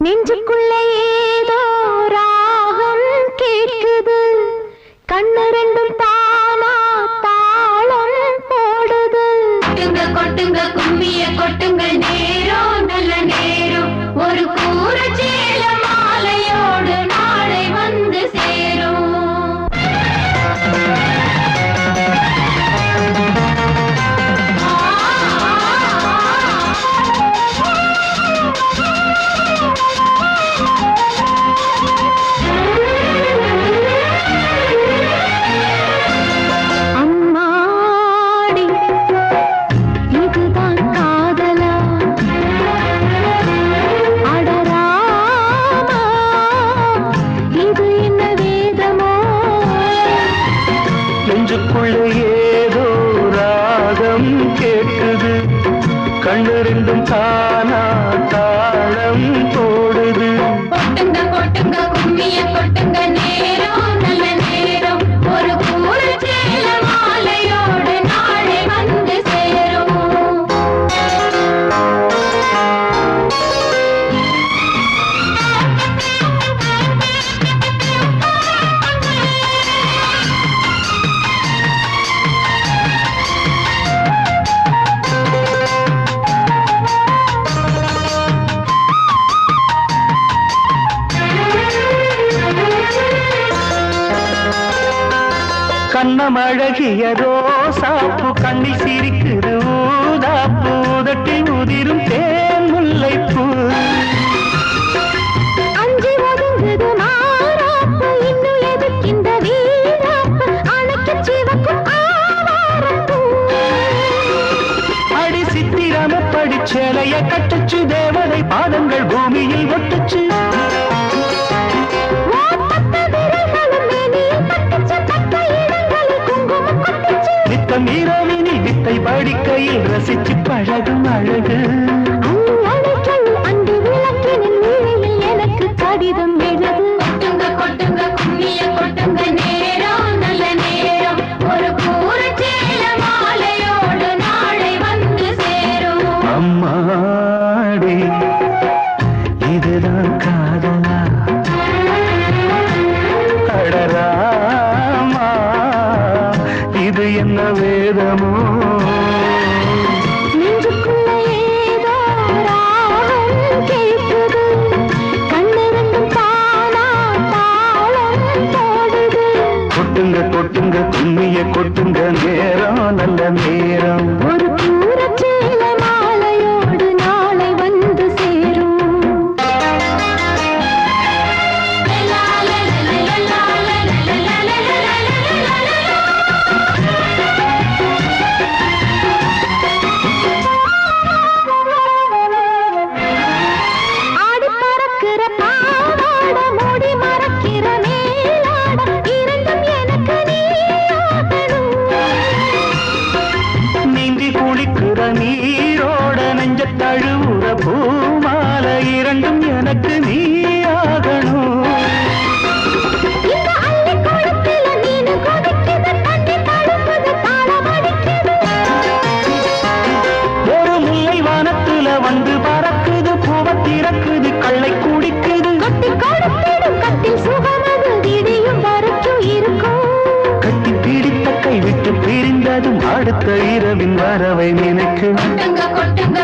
நெஞ்சுக்குள்ளே ஏதோ ராகம் கேட்குது, கண்ணு ரெண்டும் தானா தாளம் போடுது. கொட்டுங்க கொட்டுங்க கும்மிய கொட்டுங்க, நேரம் நல்ல நேரம், ஒரு கூற சேல மாலையோடு நாளை வந்து சேரும். ஏதோ ராகம் கேட்குது, கண்ணு ரெண்டும் தானா தாளம் போடுது. கொட்டுங்க கொட்டுங்க கும்மிய கொட்டுங்க, நேரம் நல்ல நேரம், ஒரு கூற சேல மாலையோடு நாளை வந்து சேரும். கண்ணம் அழகிய ரோசாப்பு, கண்ணில் சிரிக்குது ஊதாப்பு, உதட்டில் உதிரும் தேன் முல்லைப்பூ. அஞ்சி ஒதுங்குது மாறாப்பு, இன்னும் எதுக்கின்ற வீராப்பு, அணைக்கு சிவக்கும் ஆவாரப்பூ. அடி சித்திரம படிச்சேலைய கட்டுச்சு, தேவதை பாதங்கள் பூமியில் ஒட்டுச்சு. நித்தம் இரவினில் வித்தை படிக்கையில் ரசிச்சு பழகும் அழகு. அன்பு விளக்கினின் நிலையில் எனக்கு கடிதம் எழுது. கொட்டுங்க கொட்டுங்க கும்மிய கொட்டுங்க, நேரம் நல்ல நேரம், ஒரு கூற சேல மாலையோடு நாளை வந்து சேரும். அம்மாடி இதுதான் காதலா, அடராமா இது என்ன வேதமோ. நெஞ்சுக்குள்ள ஏதோ ராகம் கேட்குது, கண்ணு ரெண்டும் தானா தாளம் போடுது. கொட்டுங்க கொட்டுங்க கும்மிய கொட்டுங்க, நேரம் நல்ல நேரம், ஒரு கூறச் சேல மாலையோடு நாளை வந்து சேரும். ஆடி பறக்கிற பாவாட, மூடி மறக்கிற மேலாட, இரண்டும் எனக்கு நீயாகணும். நீந்தி குளிக்கிற நீரோட நெஞ்ச தழுவுற பூமால, இரண்டும் எனக்கு நீயாகணும். இந்த அள்ளி குளத்தில மீனு கொதிக்குது, தண்ணி தழும்புது, தாளம் அடிக்குது. ஒரு முல்லை வானத்துல வந்து பறக்குது, பூவ திறக்குது, கள்ளை குடிக்குது. கொட்டி கொடுத்திடும் கட்டில் சுகமது, விடியும் வரைக்கும் இருக்கும். கட்டி பிடித்த கை விட்டு பிரிந்ததும் அடுத்த இரவின் வரவை நினைக்கும். கொட்டுங்க கொட்டுங்க